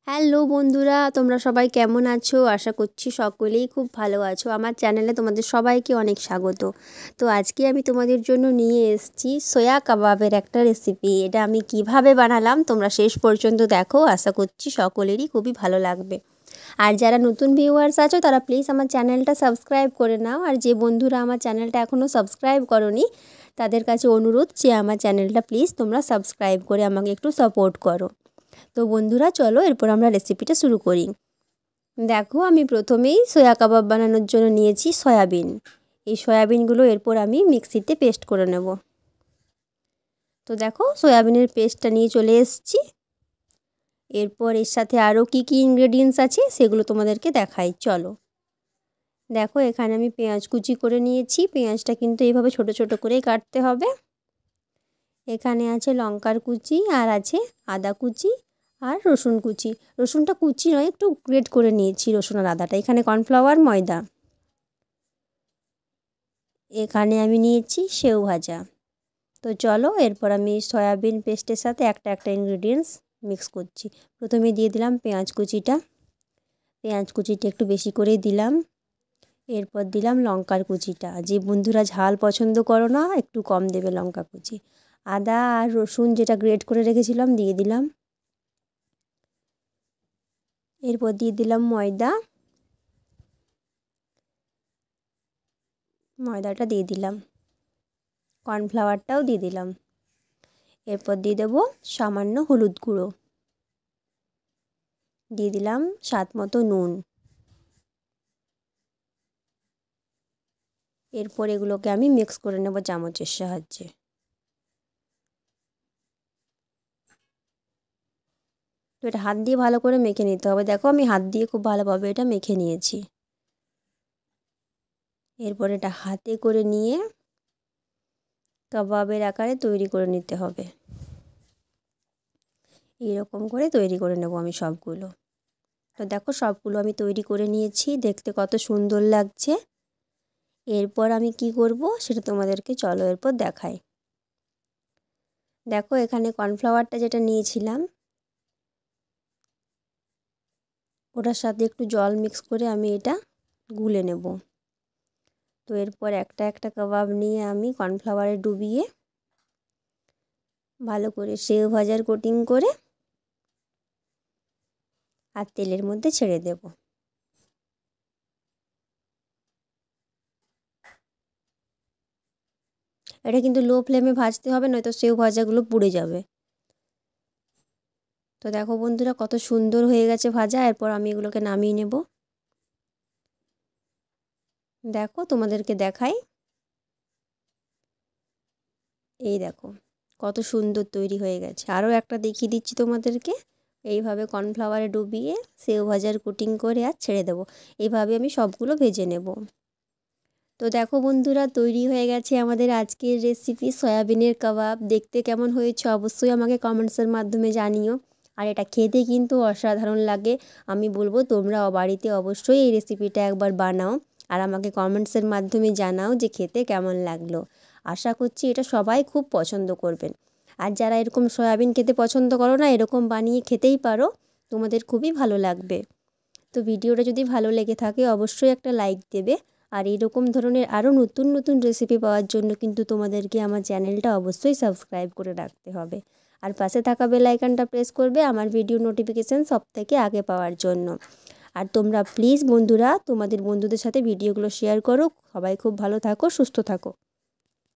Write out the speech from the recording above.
Hello বন্ধুরা, তোমরা সবাই কেমন আছো? আশা করছি সকলেই খুব ভালো আছো। আমার চ্যানেলে তোমাদের সবাইকে অনেক স্বাগত। তো আজকে আমি তোমাদের জন্য নিয়ে এসেছি সোয়া কাবাবের একটা রেসিপি। এটা আমি কিভাবে বানালাম তোমরা শেষ পর্যন্ত দেখো, আশা করছি সকলেরই খুবই ভালো লাগবে। আর যারা নতুন ভিউয়ার্স আছো তারা প্লিজ আমার চ্যানেলটা সাবস্ক্রাইব করে নাও। আর যে বন্ধুরা আমার চ্যানেলটা এখনও সাবস্ক্রাইব করোনি তাদের কাছে অনুরোধ যে আমার চ্যানেলটা প্লিজ তোমরা সাবস্ক্রাইব করে আমাকে একটু সাপোর্ট করো। তো বন্ধুরা চলো এরপর আমরা রেসিপিটা শুরু করি। দেখো, আমি প্রথমেই সয়া কাবাব বানানোর জন্য নিয়েছি সয়াবিন। এই সয়াবিনগুলো এরপর আমি মিক্সিতে পেস্ট করে নেব। তো দেখো, সয়াবিনের পেস্টটা নিয়ে চলে এসেছি। এরপর এর সাথে আরও কী কী ইনগ্রেডিয়েন্টস আছে সেগুলো তোমাদেরকে দেখাই, চলো। দেখো, এখানে আমি পেঁয়াজ কুচি করে নিয়েছি। পেঁয়াজটা কিন্তু এইভাবে ছোট ছোট করেই কাটতে হবে। এখানে আছে লঙ্কার কুচি, আর আছে আদা কুচি আর রসুন কুচি। রসুনটা কুচি নয়, একটু গ্রেট করে নিয়েছি রসুন আর আদাটা। এখানে কর্নফ্লাওয়ার, ময়দা। এখানে আমি নিয়েছি সেও ভাজা। তো চলো এরপর আমি সয়াবিন পেস্টের সাথে একটা একটা ইনগ্রেডিয়েন্টস মিক্স করছি। প্রথমে দিয়ে দিলাম পেঁয়াজ কুচিটা। পেঁয়াজ কুচিটা একটু বেশি করেই দিলাম। এরপর দিলাম লঙ্কার কুচিটা। যে বন্ধুরা ঝাল পছন্দ করো না একটু কম দেবে লঙ্কা কুচি। আদা আর রসুন যেটা গ্রেট করে রেখেছিলাম দিয়ে দিলাম। এরপর দিয়ে দিলাম ময়দা। ময়দাটা দিয়ে দিলাম। কর্নফ্লাওয়ারটাও দিয়ে দিলাম। এরপর দিয়ে দেবো সামান্য হলুদ গুঁড়ো। দিয়ে দিলাম স্বাদ মতো নুন। এরপর এগুলোকে আমি মিক্স করে নেব চামচের সাহায্যে। তো এটা হাত দিয়ে ভালো করে মেখে নিতে হবে। দেখো, আমি হাত দিয়ে খুব ভালোভাবে এটা মেখে নিয়েছি। এরপর এটা হাতে করে নিয়ে কাবাবের আকারে তৈরি করে নিতে হবে। এইরকম করে তৈরি করে নেব আমি সবগুলো। তো দেখো, সবগুলো আমি তৈরি করে নিয়েছি। দেখতে কত সুন্দর লাগছে। এরপর আমি কি করব সেটা তোমাদেরকে চলো এরপর দেখাই। দেখো, এখানে কর্নফ্লাওয়ারটা যেটা নিয়েছিলাম ওটার সাথে একটু জল মিক্স করে আমি এটা গুলে নেব। তো এরপর একটা একটা কাবাব নিয়ে আমি কর্নফ্লাওয়ারে ডুবিয়ে ভালো করে সেও ভাজার কোটিং করে আর তেলের মধ্যে ছেড়ে দেব। এটা কিন্তু লো ফ্লেমে ভাজতে হবে, নয়তো সেও ভাজাগুলো পুড়ে যাবে। তো দেখো বন্ধুরা, কত সুন্দর হয়ে গেছে ভাজা। এরপর আমি এগুলোকে নামিয়ে নেব। দেখো, তোমাদেরকে দেখাই। এই দেখো কত সুন্দর তৈরি হয়ে গেছে। আরও একটা দেখিয়ে দিচ্ছি তোমাদেরকে। এইভাবে কর্নফ্লাওয়ারে ডুবিয়ে সেও ভাজার কোটিং করে আর ছেড়ে দেবো। এইভাবে আমি সবগুলো ভেজে নেব। তো দেখো বন্ধুরা, তৈরি হয়ে গেছে আমাদের আজকের রেসিপি সয়াবিনের কাবাব। দেখতে কেমন হয়েছে অবশ্যই আমাকে কমেন্টসের মাধ্যমে জানিও। আর এটা খেতে কিন্তু অসাধারণ লাগে। আমি বলবো তোমরা বাড়িতে অবশ্যই এই রেসিপিটা একবার বানাও আর আমাকে কমেন্টসের মাধ্যমে জানাও যে খেতে কেমন লাগলো। আশা করছি এটা সবাই খুব পছন্দ করবেন। আর যারা এরকম সয়াবিন খেতে পছন্দ করো না, এরকম বানিয়ে খেতেই পারো, তোমাদের খুবই ভালো লাগবে। তো ভিডিওটা যদি ভালো লেগে থাকে অবশ্যই একটা লাইক দেবে। আর এইরকম ধরনের আরও নতুন নতুন রেসিপি পাওয়ার জন্য কিন্তু তোমাদেরকে আমার চ্যানেলটা অবশ্যই সাবস্ক্রাইব করে রাখতে হবে। আর পাশে থাকা বেল আইকনটা প্রেস করবে আমার ভিডিও নোটিফিকেশান সবথেকে আগে পাওয়ার জন্য। আর তোমরা প্লিজ বন্ধুরা তোমাদের বন্ধুদের সাথে ভিডিওগুলো শেয়ার করো। সবাই খুব ভালো থাকো, সুস্থ থাকো।